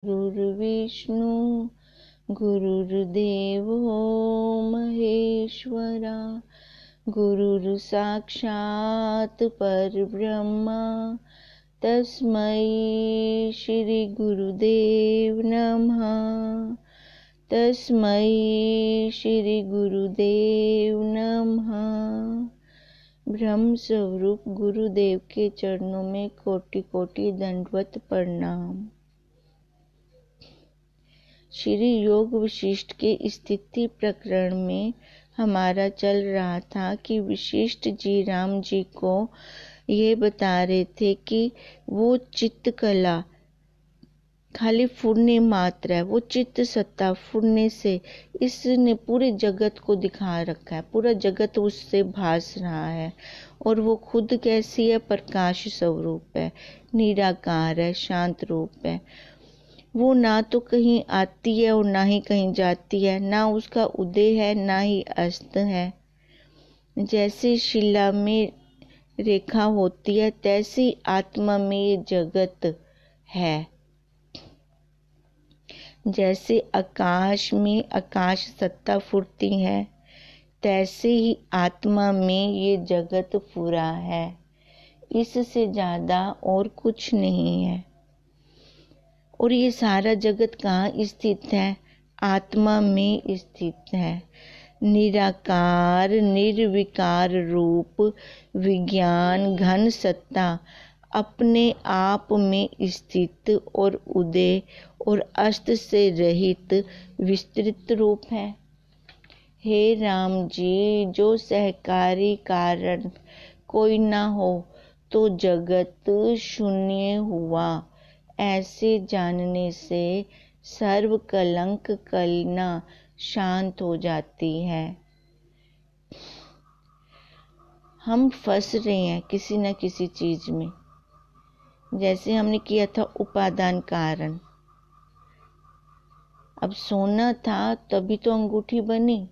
गुरुर्विष्णु गुरुर्देवो महेश्वरा गुरुर्साक्षात् परब्रह्म तस्मै श्री गुरुदेव नमः। तस्मै श्री गुरुदेव नमः। ब्रह्म स्वरूप गुरुदेव के चरणों में कोटि कोटि दंडवत प्रणाम। श्री योग वशिष्ठ के स्थिति प्रकरण में हमारा चल रहा था कि वशिष्ठ जी राम जी को ये बता रहे थे कि वो चित्त कला खाली फुरने मात्र है, वो चित्त सत्ता फुरने से इसने पूरे जगत को दिखा रखा है, पूरा जगत उससे भास रहा है और वो खुद कैसी है, प्रकाश स्वरूप है, निराकार है, शांत रूप है। वो ना तो कहीं आती है और ना ही कहीं जाती है, ना उसका उदय है ना ही अस्त है। जैसे शिला में रेखा होती है तैसी आत्मा में ये जगत है। जैसे आकाश में आकाश सत्ता फुरती है तैसे ही आत्मा में ये जगत पूरा है, इससे ज़्यादा और कुछ नहीं है। और ये सारा जगत कहाँ स्थित है? आत्मा में स्थित है। निराकार निर्विकार रूप विज्ञान घन सत्ता अपने आप में स्थित और उदय और अस्त से रहित विस्तृत रूप है। हे राम जी, जो सहकारी कारण कोई ना हो तो जगत शून्य हुआ, ऐसे जानने से सर्व कलंक कलना शांत हो जाती है। हम फंस रहे हैं किसी न किसी चीज में। जैसे हमने किया था उपादान कारण। अब सोना था तभी तो अंगूठी बनी।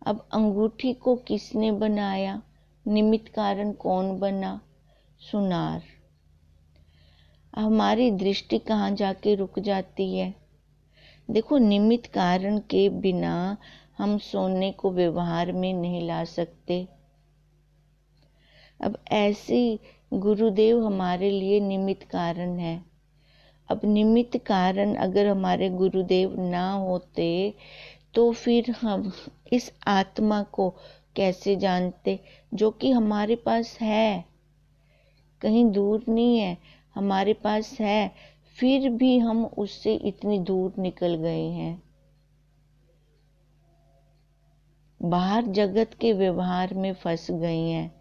अब अंगूठी को किसने बनाया? निमित्त कारण कौन बना? सुनार। हमारी दृष्टि कहाँ जाके रुक जाती है? देखो, निमित्त कारण के बिना हम सोने को व्यवहार में नहीं ला सकते। अब ऐसे गुरुदेव हमारे लिए निमित्त कारण है। अब निमित्त कारण अगर हमारे गुरुदेव ना होते तो फिर हम इस आत्मा को कैसे जानते, जो कि हमारे पास है, कहीं दूर नहीं है, हमारे पास है, फिर भी हम उससे इतनी दूर निकल गए हैं। बाहर जगत के व्यवहार में फंस गए हैं।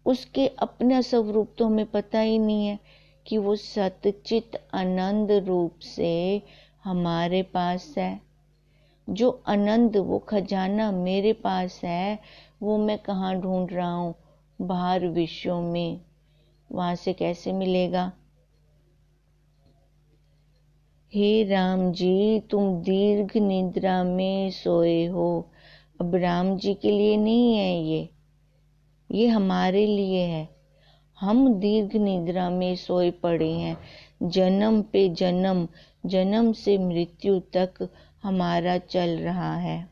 उसके अपना स्वरूप तो हमें पता ही नहीं है कि वो सतचित आनंद रूप से हमारे पास है। जो आनंद, वो खजाना मेरे पास है, वो मैं कहाँ ढूंढ रहा हूँ? बाहर विश्व में। वहां से कैसे मिलेगा? हे राम जी, तुम दीर्घ निद्रा में सोए हो। अब राम जी के लिए नहीं है ये हमारे लिए है। हम दीर्घ निद्रा में सोए पड़े हैं। जन्म पे जन्म, जन्म से मृत्यु तक हमारा चल रहा है।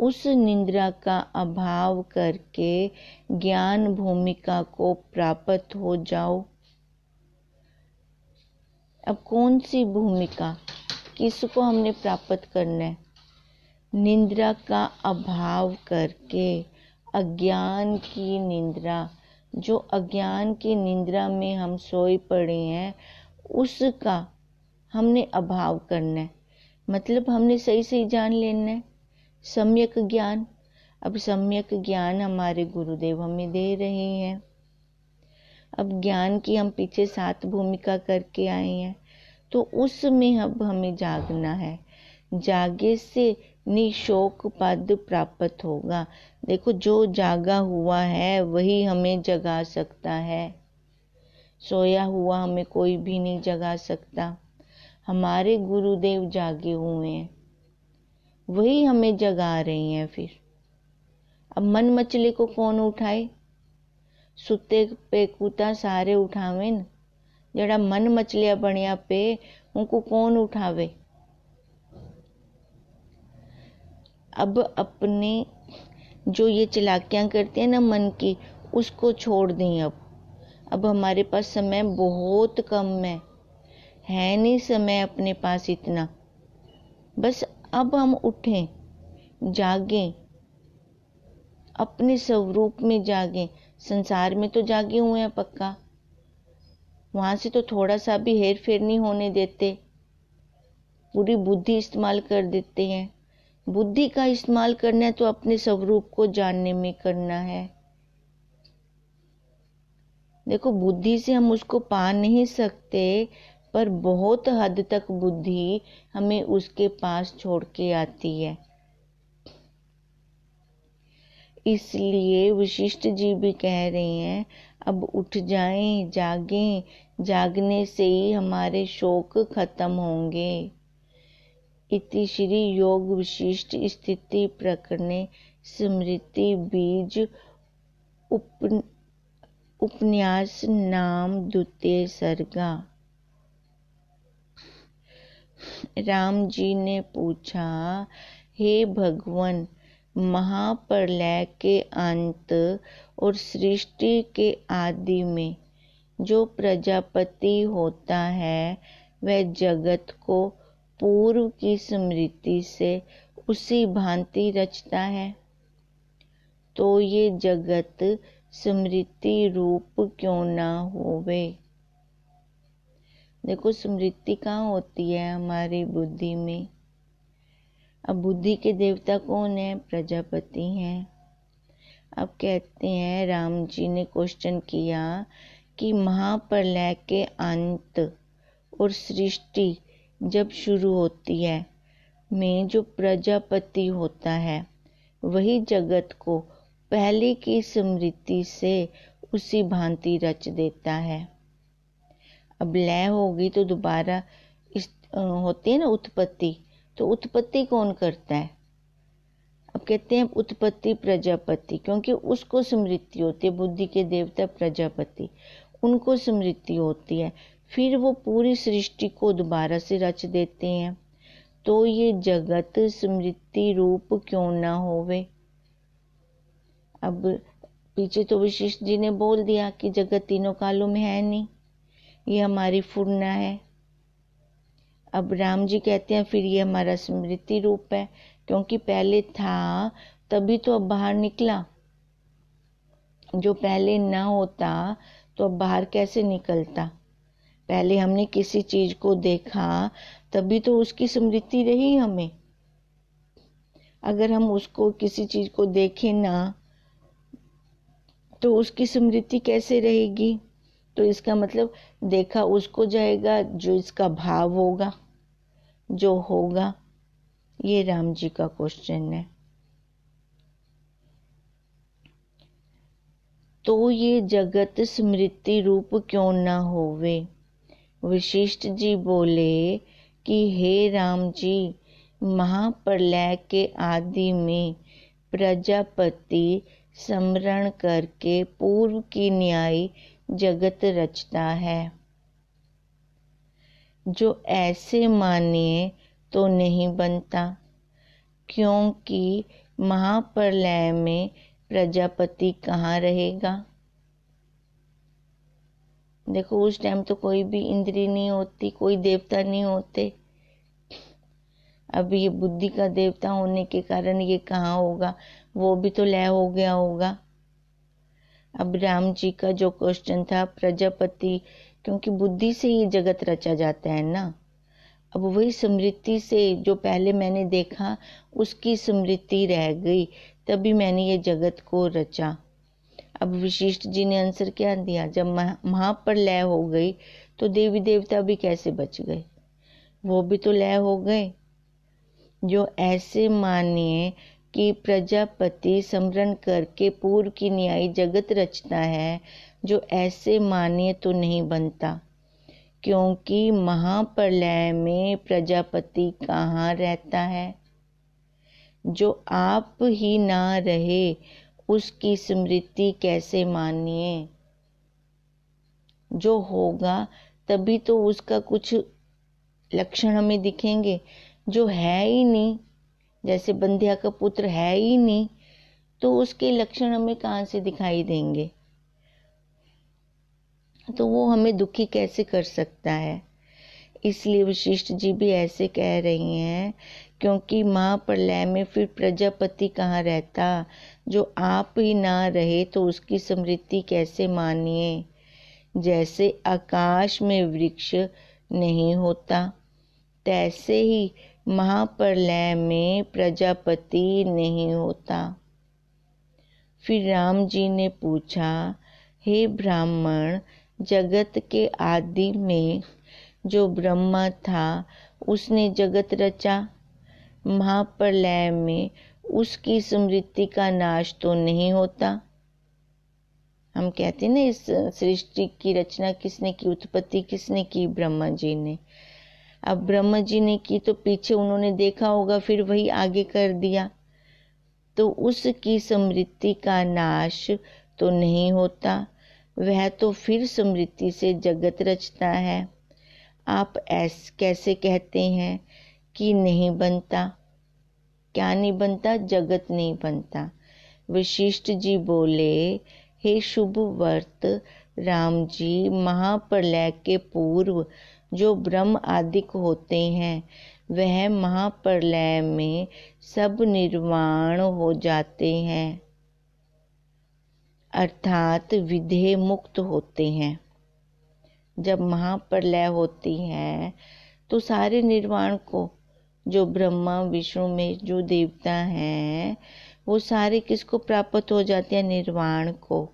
उस निद्रा का अभाव करके ज्ञान भूमिका को प्राप्त हो जाओ। अब कौन सी भूमिका, किसको हमने प्राप्त करना है? निद्रा का अभाव करके अज्ञान की निद्रा, जो अज्ञान की निद्रा में हम सोए पड़े हैं, उसका हमने अभाव करना है। मतलब हमने सही सही जान लेना है, सम्यक ज्ञान। अब सम्यक ज्ञान हमारे गुरुदेव हमें दे रहे हैं। अब ज्ञान की हम पीछे 7 भूमिका करके आए हैं, तो उसमें अब हमें जागना है। जागे से निशोक पद प्राप्त होगा। देखो, जो जागा हुआ है वही हमें जगा सकता है। सोया हुआ हमें कोई भी नहीं जगा सकता। हमारे गुरुदेव जागे हुए हैं, वही हमें जगा रहे हैं। फिर अब मन मचले को कौन उठाए? सुते पे कूता सारे उठावे न। जड़ा मन मचलिया बनिया पे उनको कौन उठावे। अब अपने जो ये चालाकियां करते हैं ना मन की, उसको छोड़ दें। अब हमारे पास समय बहुत कम है नहीं समय अपने पास इतना। बस अब हम उठें, जागें, अपने स्वरूप में जागें। संसार में तो जागे हुए हैं पक्का, वहां से तो थोड़ा सा भी हेर फेर नहीं होने देते, पूरी बुद्धि इस्तेमाल कर देते हैं। बुद्धि का इस्तेमाल करना है तो अपने स्वरूप को जानने में करना है। देखो, बुद्धि से हम उसको पा नहीं सकते, पर बहुत हद तक बुद्धि हमें उसके पास छोड़ के आती है। इसलिए वशिष्ठ जी भी कह रहे हैं, अब उठ जाएं, जागें, जागने से ही हमारे शोक खत्म होंगे। इति श्री योग विशिष्ट स्थिति प्रकरणे स्मृति बीज उपन्यास नाम द्वितीय सर्गा। राम जी ने पूछा, हे भगवान, महाप्रलय के अंत और सृष्टि के आदि में जो प्रजापति होता है वह जगत को पूर्व की स्मृति से उसी भांति रचता है, तो ये जगत स्मृति रूप क्यों ना होवे। देखो, स्मृति कहाँ होती है? हमारी बुद्धि में। अब बुद्धि के देवता कौन है? प्रजापति हैं। अब कहते हैं, राम जी ने क्वेश्चन किया कि महाप्रलय के अंत और सृष्टि जब शुरू होती है में जो प्रजापति होता है वही जगत को पहले की स्मृति से उसी भांति रच देता है। अब लय होगी तो दोबारा होती है ना उत्पत्ति, तो उत्पत्ति कौन करता है? अब कहते हैं उत्पत्ति प्रजापति, क्योंकि उसको स्मृति होती है। बुद्धि के देवता प्रजापति, उनको स्मृति होती है, फिर वो पूरी सृष्टि को दोबारा से रच देते हैं, तो ये जगत स्मृति रूप क्यों ना होवे। अब पीछे तो वशिष्ठ जी ने बोल दिया कि जगत तीनों कालों में है नहीं, ये हमारी फुरना है। अब राम जी कहते हैं फिर ये हमारा स्मृति रूप है, क्योंकि पहले था तभी तो अब बाहर निकला। जो पहले ना होता तो अब बाहर कैसे निकलता? पहले हमने किसी चीज को देखा तभी तो उसकी स्मृति रही हमें। अगर हम उसको किसी चीज को देखें ना तो उसकी स्मृति कैसे रहेगी? तो इसका मतलब देखा उसको जाएगा जो इसका भाव होगा, जो होगा। ये राम जी का क्वेश्चन है। तो ये जगत स्मृति रूप क्यों ना होवे। वशिष्ठ जी बोले कि हे राम जी, महाप्रलय के आदि में प्रजापति स्मरण करके पूर्व की न्याय जगत रचता है। जो ऐसे मानिए तो नहीं बनता, क्योंकि महाप्रलय में प्रजापति कहाँ रहेगा। देखो, उस टाइम तो कोई भी इंद्री नहीं होती, कोई देवता नहीं होते। अब ये बुद्धि का देवता होने के कारण ये कहाँ होगा, वो भी तो लय हो गया होगा। अब राम जी का जो क्वेश्चन था, प्रजापति, क्योंकि बुद्धि से ये जगत रचा जाता है ना। अब वही स्मृति से जो पहले मैंने देखा उसकी स्मृति रह गई, तभी मैंने ये जगत को रचा। अब वशिष्ठ जी ने आंसर क्या दिया, जब महाप्रलय हो गई तो देवी देवता भी कैसे बच गए, वो भी तो लय हो गए। जो ऐसे मानिए कि प्रजापति स्मरण करके पूर्व की न्याय जगत रचता है, जो ऐसे मानिए तो नहीं बनता, क्योंकि महाप्रलय में प्रजापति कहाँ रहता है। जो आप ही ना रहे उसकी स्मृति कैसे मानिए। जो होगा तभी तो उसका कुछ लक्षण हमें दिखेंगे। जो है ही नहीं, जैसे बंध्या का पुत्र है ही नहीं, तो उसके लक्षण हमें कहाँ से दिखाई देंगे? तो वो हमें दुखी कैसे कर सकता है? इसलिए वशिष्ठ जी भी ऐसे कह रही हैं, क्योंकि महाप्रलय में फिर प्रजापति कहाँ रहता? जो आप ही ना रहे तो उसकी स्मृति कैसे मानिए? जैसे आकाश में वृक्ष नहीं होता, तैसे ही महाप्रलय में प्रजापति नहीं होता। फिर राम जी ने पूछा, हे ब्राह्मण, जगत के आदि में जो ब्रह्मा था उसने जगत रचा, महाप्रलय में उसकी स्मृति का नाश तो नहीं होता। हम कहते हैं ना, इस सृष्टि की रचना किसने की, उत्पत्ति किसने की? ब्रह्मा जी ने। अब ब्रह्मा जी ने की तो पीछे उन्होंने देखा होगा, फिर वही आगे कर दिया, तो उसकी स्मृति का नाश तो नहीं होता, वह तो फिर स्मृति से जगत रचता है। आप कैसे कहते हैं कि नहीं बनता? क्या नहीं बनता? जगत नहीं बनता। वशिष्ठ जी बोले, हे शुभ वर्त राम जी, महाप्रलय के पूर्व जो ब्रह्म आदिक होते हैं वह महाप्रलय में सब निर्वाण हो जाते हैं, अर्थात विधेय मुक्त होते हैं। जब महाप्रलय होती है तो सारे निर्वाण को, जो ब्रह्मा विष्णु में जो देवता हैं वो सारे किसको प्राप्त हो जाते हैं? निर्वाण को,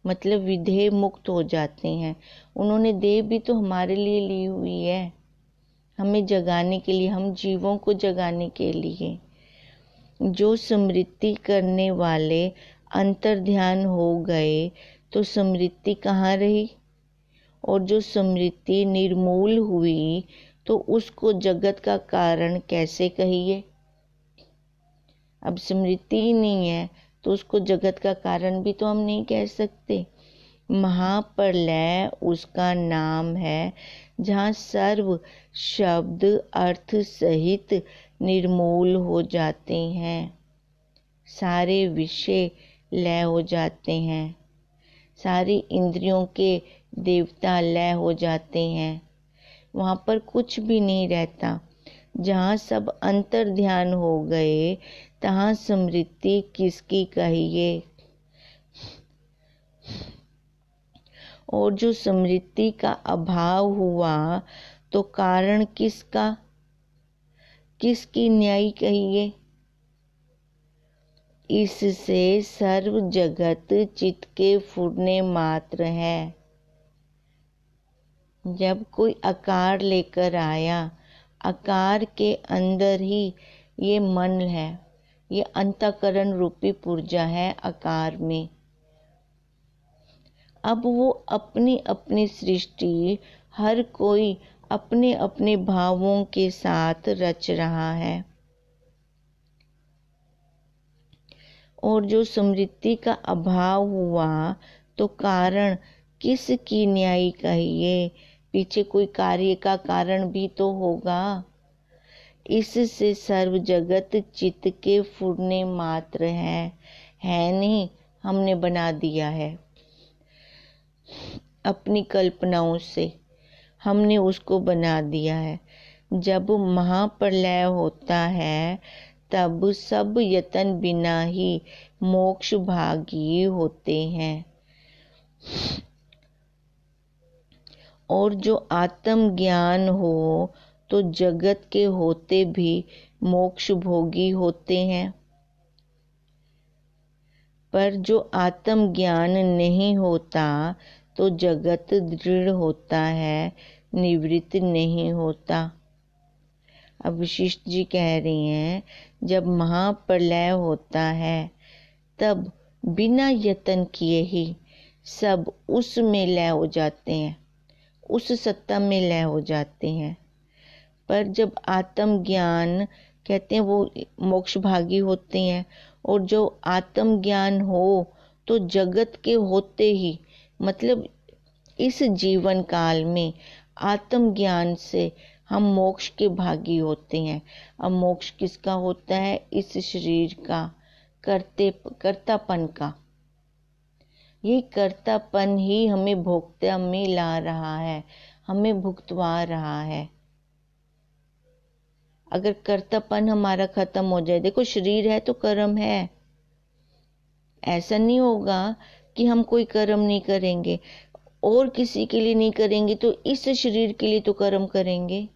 मतलब विधेय मुक्त हो जाते हैं। उन्होंने देह भी तो हमारे लिए ली हुई है, हमें जगाने के लिए, हम जीवों को जगाने के लिए। जो स्मृति करने वाले अंतर ध्यान हो गए तो स्मृति कहाँ रही? और जो स्मृति निर्मूल हुई तो उसको जगत का कारण कैसे कहिए? अब स्मृति ही नहीं है तो उसको जगत का कारण भी तो हम नहीं कह सकते। महाप्रलय उसका नाम है जहाँ सर्व शब्द अर्थ सहित निर्मूल हो जाते हैं, सारे विषय लय हो जाते हैं, सारी इंद्रियों के देवता लय हो जाते हैं, वहाँ पर कुछ भी नहीं रहता। जहाँ सब अंतर ध्यान हो गए तहाँ स्मृति किसकी कहिए? और जो स्मृति का अभाव हुआ तो कारण किसका, किसकी न्याय कहिए? इससे सर्व जगत चित्त के फुरने मात्र है। जब कोई आकार लेकर आया, आकार के अंदर ही ये मन है, ये अंतःकरण रूपी पुर्जा है आकार में। अब वो अपनी अपनी सृष्टि हर कोई अपने अपने भावों के साथ रच रहा है। और जो स्मृति का अभाव हुआ तो कारण किसकी न्याय कहिए? पीछे कोई कार्य का कारण भी तो होगा। इससे सर्व जगत चित्त के फुरने मात्र है नहीं, हमने बना दिया है अपनी कल्पनाओं से, हमने उसको बना दिया है। जब महाप्रलय होता है तब सब यतन बिना ही मोक्ष भागी होते हैं। और जो आत्म ज्ञान हो तो जगत के होते भी मोक्ष भोगी होते हैं। पर जो आत्म ज्ञान नहीं होता तो जगत दृढ़ होता है, निवृत्त नहीं होता। अब वशिष्ठ जी कह रही हैं, जब महाप्रलय होता है तब बिना यत्न किए ही सब उसमें लय हो जाते हैं, उस सत्ता में लय हो जाते हैं। पर जब आत्म ज्ञान कहते हैं वो मोक्ष भागी होते हैं। और जो आत्म ज्ञान हो तो जगत के होते ही, मतलब इस जीवन काल में आत्मज्ञान से हम मोक्ष के भागी होते हैं। अब मोक्ष किसका होता है? इस शरीर का कर्तापन का। ये कर्तापन ही हमें भोक्ता में ला रहा है, हमें भुगतवा रहा है। अगर कर्तापन हमारा खत्म हो जाए, देखो शरीर है तो कर्म है, ऐसा नहीं होगा कि हम कोई कर्म नहीं करेंगे, और किसी के लिए नहीं करेंगे तो इस शरीर के लिए तो कर्म करेंगे।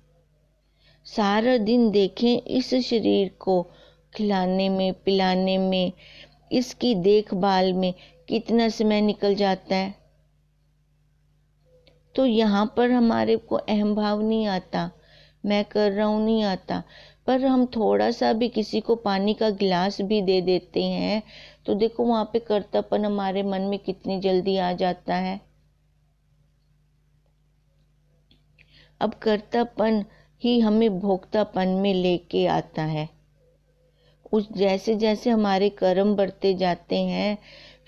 सारा दिन देखें इस शरीर को खिलाने में, पिलाने में, इसकी देखभाल में कितना समय निकल जाता है। तो यहाँ पर हमारे को अहम भाव नहीं आता, मैं कर रहा हूँ नहीं आता। पर हम थोड़ा सा भी किसी को पानी का गिलास भी दे देते हैं तो देखो वहाँ पे कर्तापन हमारे मन में कितनी जल्दी आ जाता है। अब कर्तापन ही हमें भोक्तापन में लेके आता है। उस जैसे जैसे हमारे कर्म बढ़ते जाते हैं,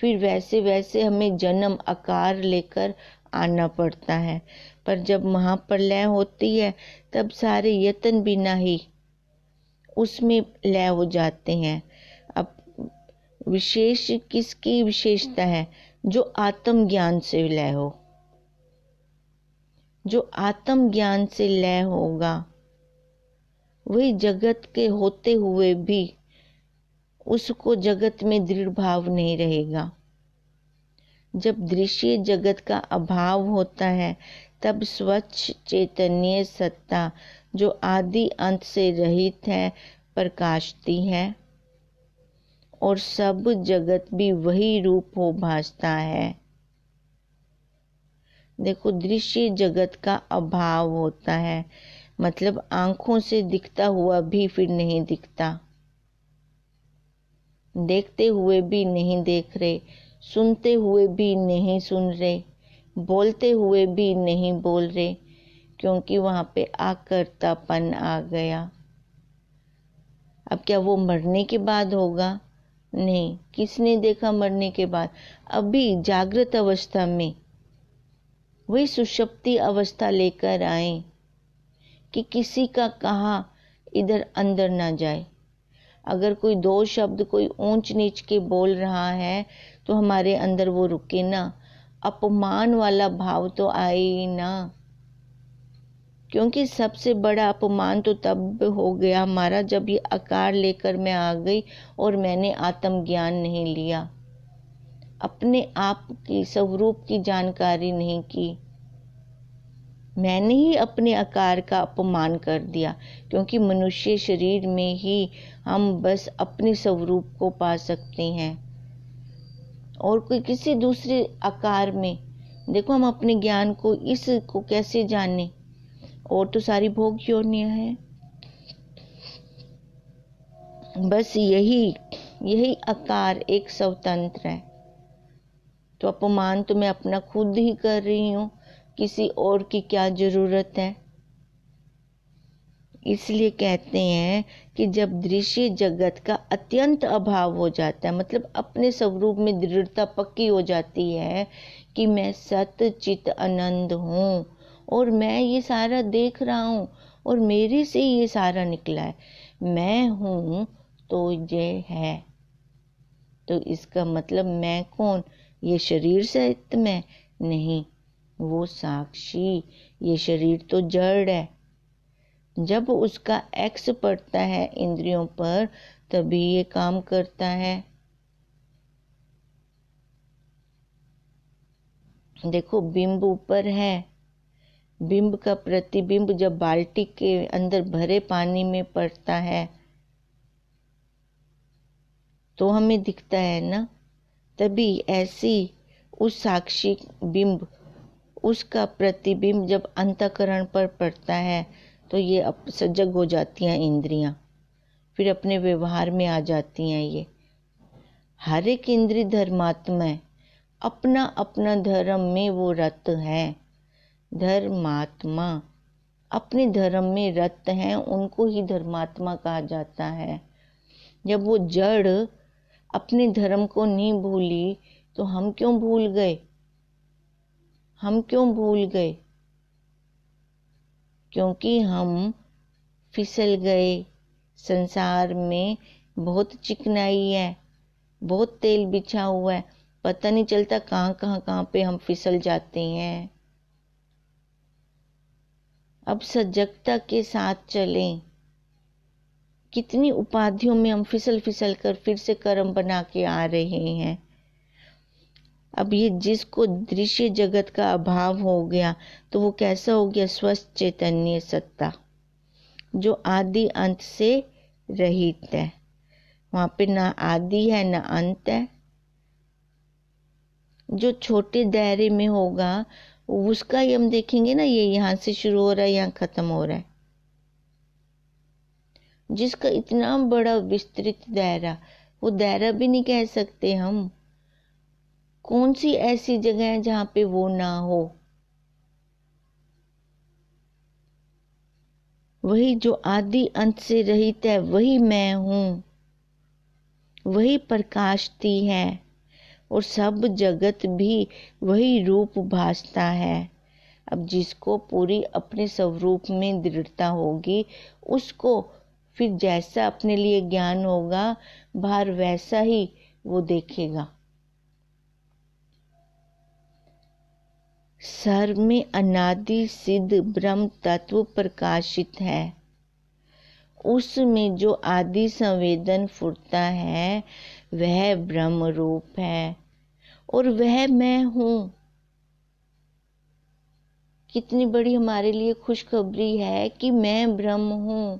फिर वैसे वैसे हमें जन्म आकार लेकर आना पड़ता है। पर जब महाप्रलय होती है तब सारे यत्न बिना ही उसमें लय हो जाते हैं। अब विशेष किसकी विशेषता है? जो आत्मज्ञान से लय हो। जो आत्मज्ञान से लय होगा वही जगत के होते हुए भी उसको जगत में दृढ़ भाव नहीं रहेगा। जब दृश्य जगत का अभाव होता है तब स्वच्छ चैतन्य सत्ता जो आदि अंत से रहित है प्रकाशती है और सब जगत भी वही रूप हो भासता है। देखो दृश्य जगत का अभाव होता है, मतलब आंखों से दिखता हुआ भी फिर नहीं दिखता, देखते हुए भी नहीं देख रहे, सुनते हुए भी नहीं सुन रहे, बोलते हुए भी नहीं बोल रहे, क्योंकि वहां पे आकर्तापन आ गया। अब क्या वो मरने के बाद होगा? नहीं। किसने देखा मरने के बाद? अभी जागृत अवस्था में वही सुषुप्ति अवस्था लेकर आए कि किसी का कहा इधर अंदर ना जाए। अगर कोई दो शब्द कोई ऊंच नीच के बोल रहा है तो हमारे अंदर वो रुके ना, अपमान वाला भाव तो आए ही ना। क्योंकि सबसे बड़ा अपमान तो तब हो गया हमारा जब ये आकार लेकर मैं आ गई और मैंने आत्मज्ञान नहीं लिया, अपने आप की स्वरूप की जानकारी नहीं की। मैंने ही अपने आकार का अपमान कर दिया, क्योंकि मनुष्य शरीर में ही हम बस अपने स्वरूप को पा सकते हैं, और कोई किसी दूसरे आकार में। देखो हम अपने ज्ञान को इसको कैसे जाने? और तो सारी भोग योनियां हैं। बस यही आकार एक स्वतंत्र है। तो अपमान तो मैं अपना खुद ही कर रही हूँ, किसी और की क्या जरूरत है? इसलिए कहते हैं कि जब दृश्य जगत का अत्यंत अभाव हो जाता है, मतलब अपने स्वरूप में दृढ़ता पक्की हो जाती है कि मैं सत चित आनंद हूँ और मैं ये सारा देख रहा हूँ और मेरे से ये सारा निकला है, मैं हूँ तो ये है। तो इसका मतलब मैं कौन? ये शरीर सहित मैं नहीं, वो साक्षी। ये शरीर तो जड़ है। जब उसका एक्स पड़ता है इंद्रियों पर तभी ये काम करता है। देखो बिंब ऊपर है, बिंब का प्रतिबिंब जब बाल्टी के अंदर भरे पानी में पड़ता है तो हमें दिखता है ना। तभी ऐसी उस साक्षी बिंब, उसका प्रतिबिंब जब अंतःकरण पर पड़ता है तो ये सजग हो जाती हैं इंद्रियां, फिर अपने व्यवहार में आ जाती हैं। ये हर एक इंद्रिय धर्मात्मा है, अपना अपना धर्म में वो रत है। धर्मात्मा अपने धर्म में रत हैं, उनको ही धर्मात्मा कहा जाता है। जब वो जड़ अपने धर्म को नहीं भूली तो हम क्यों भूल गए? हम क्यों भूल गए? क्योंकि हम फिसल गए। संसार में बहुत चिकनाई है, बहुत तेल बिछा हुआ है, पता नहीं चलता कहाँ पे हम फिसल जाते हैं। अब सजगता के साथ चलें। कितनी उपाधियों में हम फिसल फिसल कर फिर से कर्म बना के आ रहे हैं। अब ये जिसको दृश्य जगत का अभाव हो गया तो वो कैसा हो गया? स्वस्थ चैतन्य सत्ता जो आदि अंत से रहित है। वहां पे ना आदि है ना अंत है। जो छोटे दायरे में होगा उसका ही हम देखेंगे ना, ये यहाँ से शुरू हो रहा है, यहाँ खत्म हो रहा है। जिसका इतना बड़ा विस्तृत दायरा, वो दायरा भी नहीं कह सकते हम। कौन सी ऐसी जगह है जहां पे वो ना हो? वही जो आदि अंत से रहित है, वही मैं हूं, वही प्रकाशती है और सब जगत भी वही रूप भासता है। अब जिसको पूरी अपने स्वरूप में दृढ़ता होगी, उसको फिर जैसा अपने लिए ज्ञान होगा बाहर वैसा ही वो देखेगा। सर्व में अनादि सिद्ध ब्रह्म तत्व प्रकाशित है। उसमें जो आदि संवेदन फुरता है वह ब्रह्म रूप है और वह मैं हूं। कितनी बड़ी हमारे लिए खुशखबरी है कि मैं ब्रह्म हूं।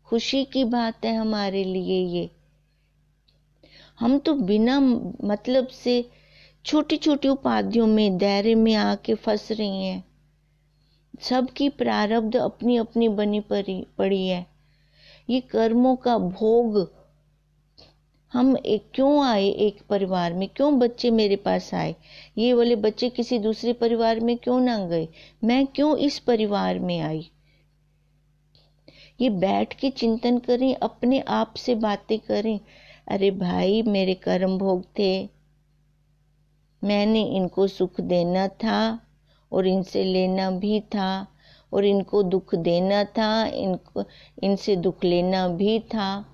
खुशी की बात है हमारे लिए ये। हम तो बिना मतलब से छोटी छोटी उपाधियों में दायरे में आके फंस रही हैं। सबकी प्रारब्ध अपनी अपनी बनी पड़ी है। ये कर्मों का भोग। हम क्यों आए एक परिवार में? क्यों बच्चे मेरे पास आए? ये वाले बच्चे किसी दूसरे परिवार में क्यों ना गए? मैं क्यों इस परिवार में आई? ये बैठ के चिंतन करें, अपने आप से बातें करें। अरे भाई, मेरे कर्म भोग थे, मैंने इनको सुख देना था और इनसे लेना भी था, और इनको दुख देना था, इनसे दुख लेना भी था।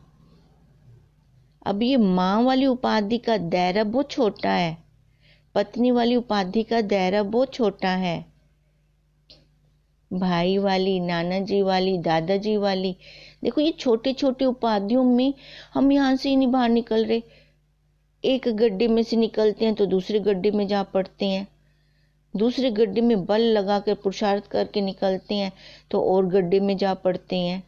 अब ये माँ वाली उपाधि का दायरा बहुत छोटा है, पत्नी वाली उपाधि का दायरा बहुत छोटा है, भाई वाली, नाना जी वाली, दादाजी वाली। देखो ये छोटे छोटे उपाधियों में हम यहाँ से ही नहीं बाहर निकल रहे। एक गड्ढे में से निकलते हैं तो दूसरे गड्ढे में जा पड़ते हैं, दूसरे गड्ढे में बल लगा कर पुरुषार्थ करके निकलते हैं तो और गड्ढे में जा पड़ते हैं।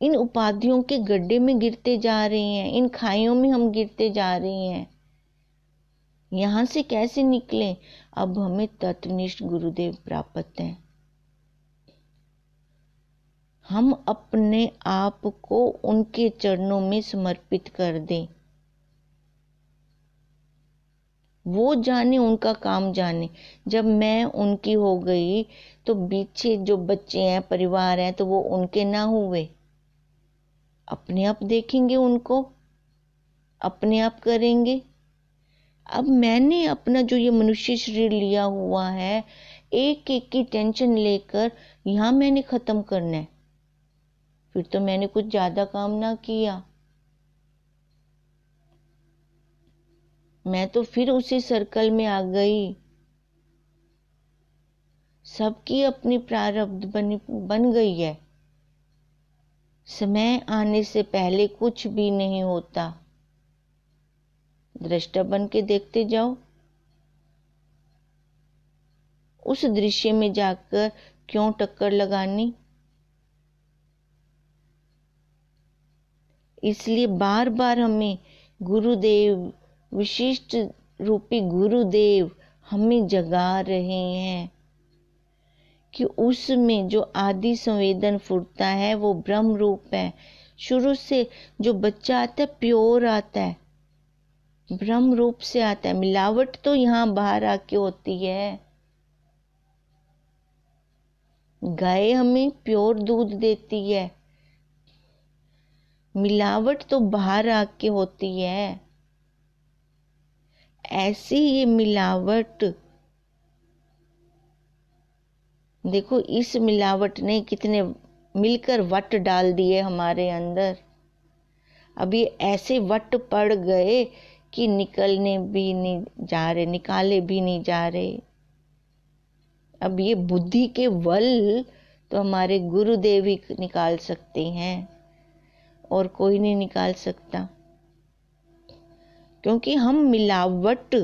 इन उपाधियों के गड्ढे में गिरते जा रहे हैं, इन खाइयों में हम गिरते जा रहे हैं। यहाँ से कैसे निकलें? अब हमें तत्वनिष्ठ गुरुदेव प्राप्त हैं। हम अपने आप को उनके चरणों में समर्पित कर दें। वो जाने, उनका काम जाने। जब मैं उनकी हो गई तो पीछे जो बच्चे हैं, परिवार है, तो वो उनके ना हुए। अपने आप देखेंगे उनको, अपने आप करेंगे। अब मैंने अपना जो ये मनुष्य शरीर लिया हुआ है, एक एक की टेंशन लेकर यहाँ मैंने खत्म करना है, फिर तो मैंने कुछ ज्यादा काम ना किया। मैं तो फिर उसी सर्कल में आ गई। सबकी अपनी प्रारब्ध बन गई है। समय आने से पहले कुछ भी नहीं होता। दृष्टा बन के देखते जाओ। उस दृश्य में जाकर क्यों टक्कर लगानी? इसलिए बार बार हमें गुरुदेव, विशिष्ट रूपी गुरुदेव हमें जगा रहे हैं कि उसमें जो आदि संवेदन फुरता है वो ब्रह्म रूप है। शुरू से जो बच्चा आता है प्योर आता है, ब्रह्म रूप से आता है। मिलावट तो यहाँ बाहर आके होती है। गाय हमें प्योर दूध देती है, मिलावट तो बाहर आके होती है। ऐसी ये मिलावट देखो इस मिलावट ने कितने मिलकर वट डाल दिए हमारे अंदर। अब ये ऐसे वट पड़ गए कि निकलने भी नहीं जा रहे, निकाले भी नहीं जा रहे। अब ये बुद्धि के बल तो हमारे गुरुदेव ही निकाल सकते हैं, और कोई नहीं निकाल सकता, क्योंकि हम मिलावट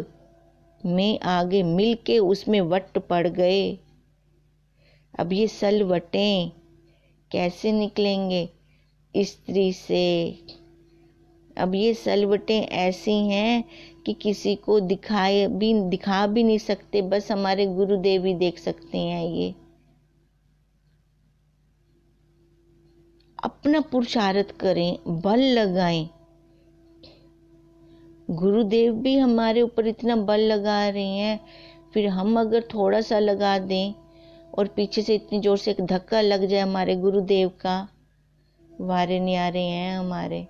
में आगे मिलके उसमें वट पड़ गए। अब ये सलवटें कैसे निकलेंगे स्त्री से? अब ये सलवटें ऐसी हैं कि किसी को दिखा भी नहीं सकते, बस हमारे गुरुदेव ही देख सकते हैं। ये अपना पुरुषार्थ करें, बल लगाएं। गुरुदेव भी हमारे ऊपर इतना बल लगा रहे हैं, फिर हम अगर थोड़ा सा लगा दें और पीछे से इतनी जोर से एक धक्का लग जाए हमारे गुरुदेव का, वारे नहीं आ रहे हैं हमारे,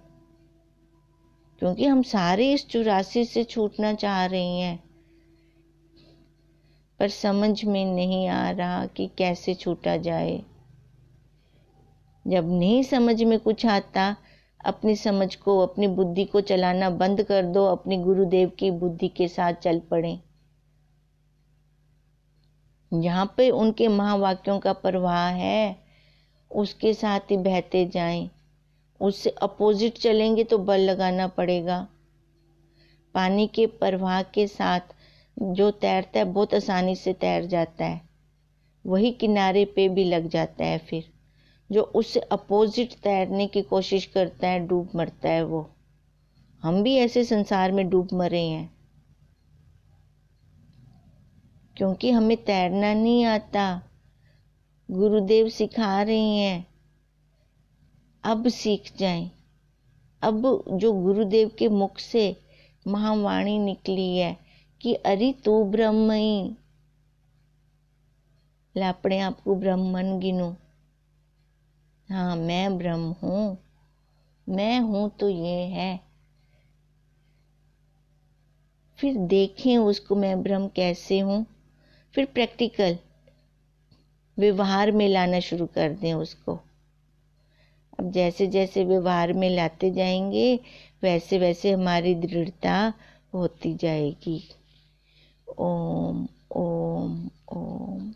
क्योंकि हम सारे इस 84 से छूटना चाह रहे हैं, पर समझ में नहीं आ रहा कि कैसे छूटा जाए। जब नहीं समझ में कुछ आता, अपनी समझ को, अपनी बुद्धि को चलाना बंद कर दो, अपनी गुरुदेव की बुद्धि के साथ चल पड़े। जहाँ पे उनके महावाक्यों का प्रवाह है उसके साथ ही बहते जाएं। उससे अपोजिट चलेंगे तो बल लगाना पड़ेगा। पानी के प्रवाह के साथ जो तैरता है बहुत आसानी से तैर जाता है, वही किनारे पे भी लग जाता है। फिर जो उससे अपोजिट तैरने की कोशिश करता है डूब मरता है वो। हम भी ऐसे संसार में डूब मरे हैं, क्योंकि हमें तैरना नहीं आता। गुरुदेव सिखा रहे हैं, अब सीख जाएं। अब जो गुरुदेव के मुख से महावाणी निकली है कि अरे तू ब्रह्मई, अपने आप को ब्रह्मन गिनो। हाँ, मैं ब्रह्म हूँ, मैं हूँ तो ये है। फिर देखें उसको, मैं ब्रह्म कैसे हूँ। फिर प्रैक्टिकल व्यवहार में लाना शुरू कर दें उसको। अब जैसे जैसे व्यवहार में लाते जाएंगे वैसे वैसे हमारी दृढ़ता होती जाएगी। ओम ओम ओम।